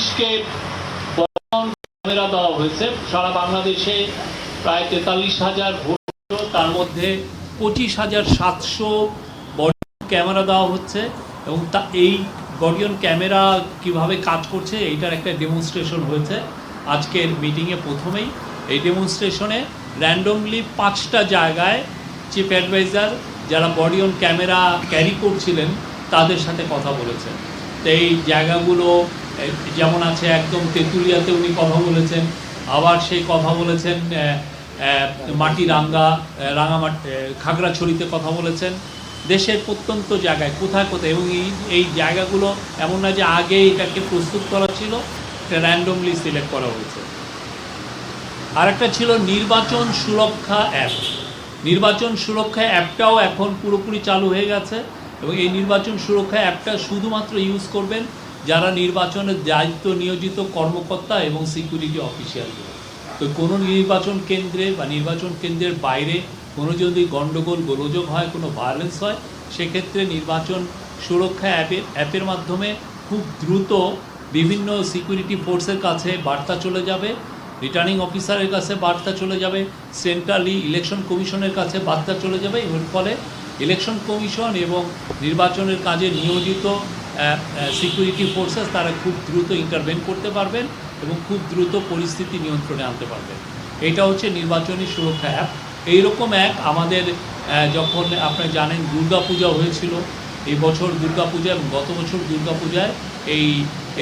পুলিশকে ক্যামেরা দেওয়া হয়েছে সারা বাংলাদেশে প্রায় 43,000 ভোট, তার মধ্যে 25,700 বডিয়ন ক্যামেরা দেওয়া হচ্ছে এবং এই বডিয়ন ক্যামেরা কিভাবে কাজ করছে এইটার একটা ডেমনস্ট্রেশন হয়েছে আজকের মিটিংয়ে। প্রথমেই এই ডেমনস্ট্রেশনে র্যান্ডমলি 5টা জায়গায় চিফ অ্যাডভাইজার যারা বডিয়ন ক্যামেরা ক্যারি করছিলেন তাদের সাথে কথা বলেছেন। তো এই জায়গাগুলো যেমন আছে একদম তেঁতুলিয়াতে উনি কথা বলেছেন, আবার সেই কথা বলেছেন খাগড়াছড়িতে কথা বলেছেন, দেশের প্রত্যন্ত জায়গায় কোথায় কোথায়। এবং এই জায়গাগুলো এমন না যে আগে এটাকে প্রস্তুত করা ছিল, এটা র্যান্ডমলি সিলেক্ট করা হয়েছে। আর একটা ছিল নির্বাচন সুরক্ষা অ্যাপ। নির্বাচন সুরক্ষা অ্যাপটাও এখন পুরোপুরি চালু হয়ে গেছে এবং এই নির্বাচন সুরক্ষা অ্যাপটা শুধুমাত্র ইউজ করবেন যারা নির্বাচনের দায়িত্ব নিয়োজিত কর্মকর্তা এবং সিকিউরিটি অফিসিয়ালগুলো। তো কোনো নির্বাচন কেন্দ্রে বা নির্বাচন কেন্দ্রের বাইরে কোনো যদি গণ্ডগোল গোলযোগ হয়, কোনো ভায়োলেন্স হয়, সেক্ষেত্রে নির্বাচন সুরক্ষা অ্যাপের মাধ্যমে খুব দ্রুত বিভিন্ন সিকিউরিটি ফোর্সের কাছে বার্তা চলে যাবে, রিটার্নিং অফিসারের কাছে বার্তা চলে যাবে, সেন্ট্রালি ইলেকশন কমিশনের কাছে বার্তা চলে যাবে। এর ফলে ইলেকশন কমিশন এবং নির্বাচনের কাজে নিয়োজিত সিকিউরিটি ফোর্সেস তারা খুব দ্রুত ইন্টারভেন করতে পারবেন এবং খুব দ্রুত পরিস্থিতি নিয়ন্ত্রণে আনতে পারবেন। এটা হচ্ছে নির্বাচনী সুরক্ষা অ্যাপ। এইরকম এক আমাদের যখন আপনারা জানেন দুর্গাপূজা হয়েছিল, এই বছর দুর্গাপূজা এবং গত বছর দুর্গাপূজায়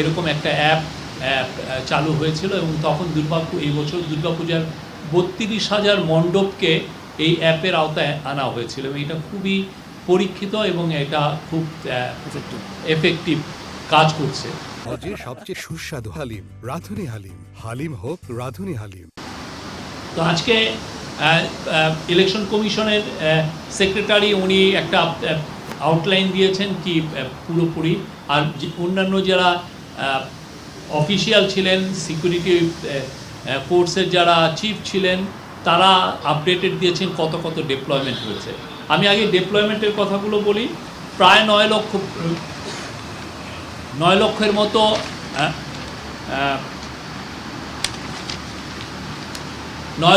এরকম একটা অ্যাপ চালু হয়েছিল এবং তখন এই বছর দুর্গাপূজার 32,000 মণ্ডপকে এই অ্যাপের আওতায় আনা হয়েছিল এবং এটা খুবই পরীক্ষিত এবং এটা খুব এফেক্টিভ কাজ করছে। সবচেয়ে সুস্বাদু হালিম, রাঁধুনি হালিম। হালিম হোক রাঁধুনি হালিম। তো আজকে ইলেকশন কমিশনের সেক্রেটারি উনি একটা আউটলাইন দিয়েছেন কি পুরোপুরি, আর অন্যান্য যারা অফিসিয়াল ছিলেন, সিকিউরিটি ফোর্সের যারা চিফ ছিলেন, তারা আপডেটেড দিয়েছেন কত কত ডিপ্লয়মেন্ট হয়েছে। আমি আগে ডিপ্লয়মেন্টের কথাগুলো বলি। প্রায় 9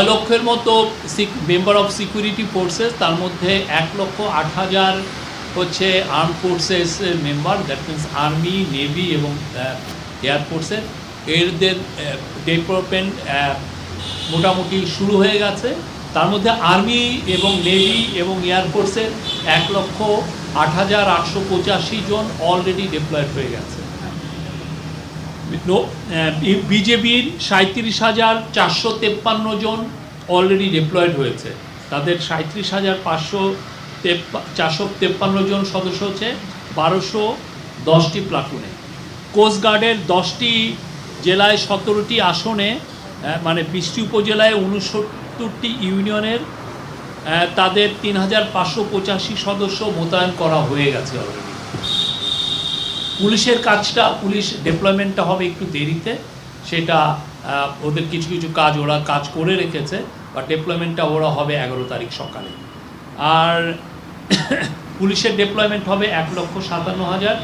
লক্ষের মতো মেম্বার অফ সিকিউরিটি ফোর্সেস, তার মধ্যে 1,08,000 হচ্ছে arm forces member, that means army, navy এবং এয়ারফোর্সের। এদের ডেভেলপমেন্ট মোটামুটি শুরু হয়ে গেছে। তার মধ্যে আর্মি এবং নেভি এবং এয়ারফোর্সের 1,08,885 জন অলরেডি ডিপ্লয়েড হয়ে গেছে। বিজেপির 37,453 জন অলরেডি ডিপ্লয়েড হয়েছে। তাদের 37,453 জন সদস্য হচ্ছে 1210টি প্লাটুনে। কোস্টগার্ডের 10টি জেলায় 17টি আসনে, মানে 20টি উপজেলায় 69টি ইউনিয়নের তাদের 3,585 সদস্য মোতায়েন করা হয়ে গেছে অলরেডি। পুলিশের কাজটা, পুলিশ ডিপ্লয়মেন্টটা হবে একটু দেরিতে, সেটা ওদের কিছু কিছু কাজ ওরা কাজ করে রেখেছে, বা ডিপ্লয়মেন্টটা ওরা হবে 11 তারিখ সকালে। আর পুলিশের ডিপ্লয়মেন্ট হবে 1,57,000,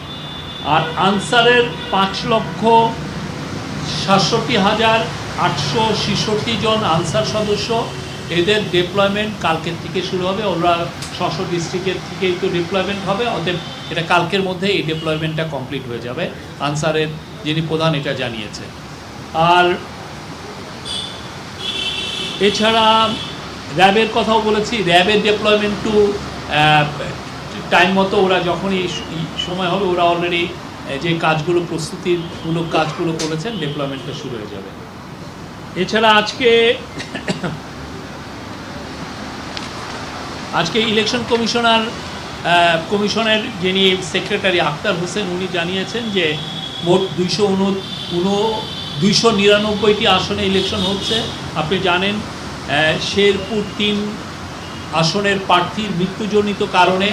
আর আনসারের 5,67,866 জন আনসার সদস্য। এদের ডিপ্লয়মেন্ট কালকের থেকে শুরু হবে। ওরা 600 ডিস্ট্রিক্টের থেকেই তো ডিপ্লয়মেন্ট হবে, অতএব এটা কালকের মধ্যে এই ডিপ্লয়মেন্টটা কমপ্লিট হয়ে যাবে। আনসারের যিনি প্রধান এটা জানিয়েছে। আর এছাড়া র্যাবের কথাও বলেছি। র্যাবের ডিপ্লয়মেন্ট টু টাইম মতো ওরা যখনই সময় হবে, ওরা অলরেডি যে কাজগুলো প্রস্তুতিমূলক কাজগুলো করেছেন, ডিপ্লয়মেন্টটা শুরু হয়ে যাবে। এছাড়া আজকে ইলেকশন কমিশনের যিনি সেক্রেটারি আক্তার হোসেন, উনি জানিয়েছেন যে মোট 299টি আসনে ইলেকশন হচ্ছে। আপনি জানেন শেরপুর 3 আসনের প্রার্থীর মৃত্যুজনিত কারণে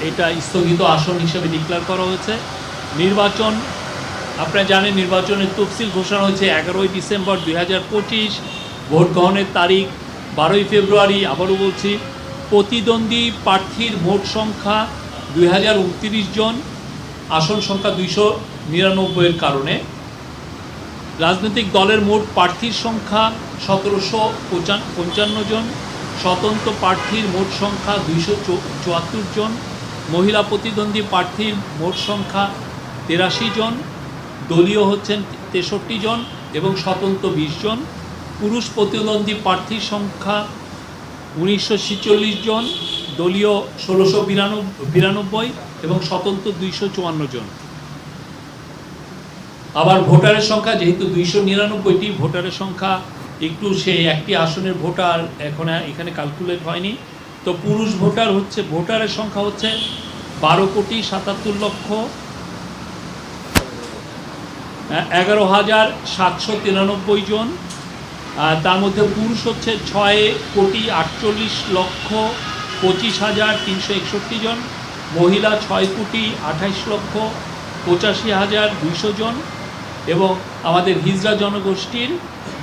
এটা স্থগিত আসন হিসেবে ডিক্লেয়ার করা হয়েছে। নির্বাচন আপনারা জানেন, নির্বাচনের তফসিল ঘোষণা হয়েছে 11ই ডিসেম্বর 2025। ভোট গ্রহণের তারিখ 12ই ফেব্রুয়ারি। আবারও বলছি, প্রতিদ্বন্দ্বী প্রার্থীর ভোট সংখ্যা 2029 জন, আসন সংখ্যা 99-এর কারণে। রাজনৈতিক দলের মোট প্রার্থীর সংখ্যা 1755 জন, স্বতন্ত্র প্রার্থীর মোট সংখ্যা 274 জন, মহিলা প্রতিদ্বন্দ্বী প্রার্থীর মোট সংখ্যা 83 জন, দলীয় হচ্ছেন 63 জন এবং স্বতন্ত্র 20 জন, পুরুষ প্রতিদ্বন্দ্বী প্রার্থীর সংখ্যা 1946 জন, দলীয় 1692 এবং স্বতন্ত্র 254 জন। আবার ভোটারের সংখ্যা যেহেতু 299টি, ভোটারের সংখ্যা একটু সেই একটি আসনের ভোটার এখন এখানে ক্যালকুলেট হয়নি। তো পুরুষ ভোটারের সংখ্যা হচ্ছে 12,77,11,793 জন। তার মধ্যে পুরুষ হচ্ছে 6,48,25,361 জন, মহিলা 6,28,85,82 জন এবং আমাদের হিজড়া জনগোষ্ঠীর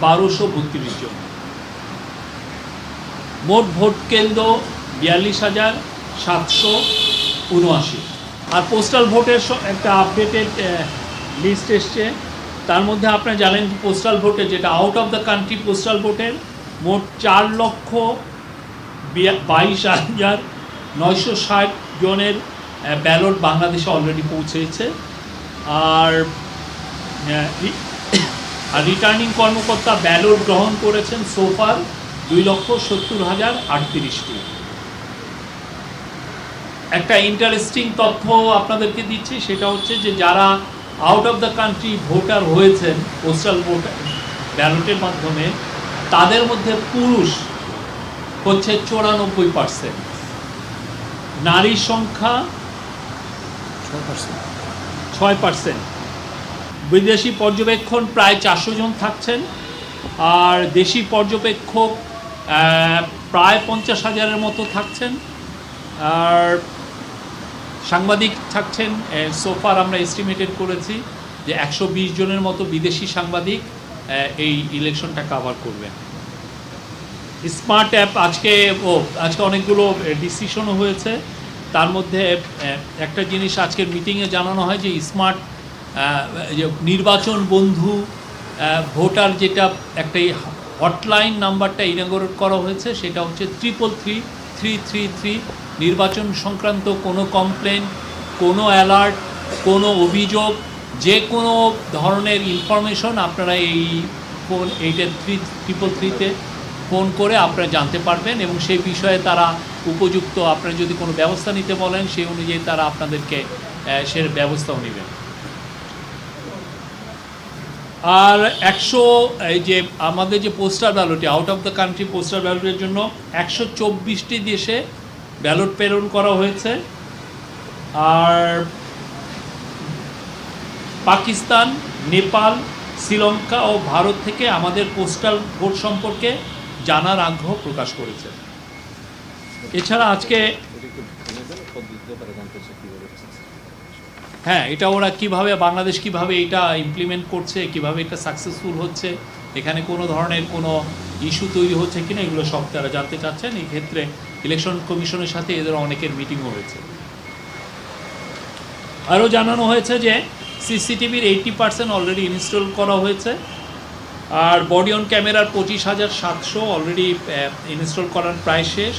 1232 জন। মোট ভোট কেন্দ্র 42,779। আর পোস্টাল ভোটের একটা আপডেটেড লিস্ট এসছে। তার মধ্যে আপনারা জানেন পোস্টাল ভোটে, যেটা out of the country postal ভোটের মোট 4,22,960 জনের ব্যালট বাংলাদেশে অলরেডি পৌঁছেছে। আর রিটার্নিং কর্মকর্তা ব্যালট গ্রহণ করেছেন সোফার 2,70,038টি। একটা ইন্টারেস্টিং তথ্য আপনাদেরকে দিচ্ছি, সেটা হচ্ছে যে যারা out of the country voter হয়েছেন পোস্টাল ভোটার ব্যালটের মাধ্যমে, তাদের মধ্যে পুরুষ হচ্ছে 94%, নারীর সংখ্যা 6%, বিদেশি পর্যবেক্ষণ প্রায় 400 জন থাকছেন, আর দেশি পর্যবেক্ষক প্রায় 50,000-এর মতো থাকছেন, আর সাংবাদিক থাকছেন সোফার আমরা এস্টিমেটেড করেছি যে 120 জনের মতো বিদেশি সাংবাদিক এই ইলেকশনটা কভার করবেন। স্মার্ট অ্যাপ আজকে অনেকগুলো ডিসিশনও হয়েছে। তার মধ্যে একটা জিনিস আজকের মিটিংয়ে জানানো হয় যে স্মার্ট নির্বাচন বন্ধু ভোটার, যেটা একটা হটলাইন নাম্বারটা ইনাগরেট করা হয়েছে, সেটা হচ্ছে 333-333। নির্বাচন সংক্রান্ত কোনো কমপ্লেন, কোনো অ্যালার্ট, কোনো অভিযোগ, যে কোনো ধরনের ইনফরমেশন আপনারা এই ফোন 333-তে ফোন করে আপনারা জানতে পারবেন এবং সেই বিষয়ে তারা উপযুক্ত, আপনারা যদি কোনো ব্যবস্থা নিতে বলেন সেই অনুযায়ী তারা আপনাদেরকে সে ব্যবস্থাও নেবেন। আর এই যে আমাদের যে পোস্টাল ব্যালটে, out of the country postal ব্যালটের জন্য 124টি দেশে ব্যালট প্রেরণ করা হয়েছে। আর পাকিস্তান, নেপাল, শ্রীলঙ্কা ও ভারত থেকে আমাদের পোস্টাল ভোট সম্পর্কে জানার আগ্রহ প্রকাশ করেছে। এছাড়া আজকে এটা ওরা কিভাবে, বাংলাদেশ কিভাবে এটা ইমপ্লিমেন্ট করছে, কিভাবে এটা সাকসেসফুল হচ্ছে, এখানে কোনো ধরনের কোনো ইস্যু তৈরি হচ্ছে কিনা, এগুলো সব তারা জানতে চাচ্ছেন। এই ক্ষেত্রে ইলেকশন কমিশনের সাথে এদের অনেকের মিটিংও হয়েছে। আরও জানানো হয়েছে যে সিসিটিভির 80% অলরেডি ইনস্টল করা হয়েছে, আর বডি অন ক্যামেরার 25,700 অলরেডি ইনস্টল করার প্রায় শেষ।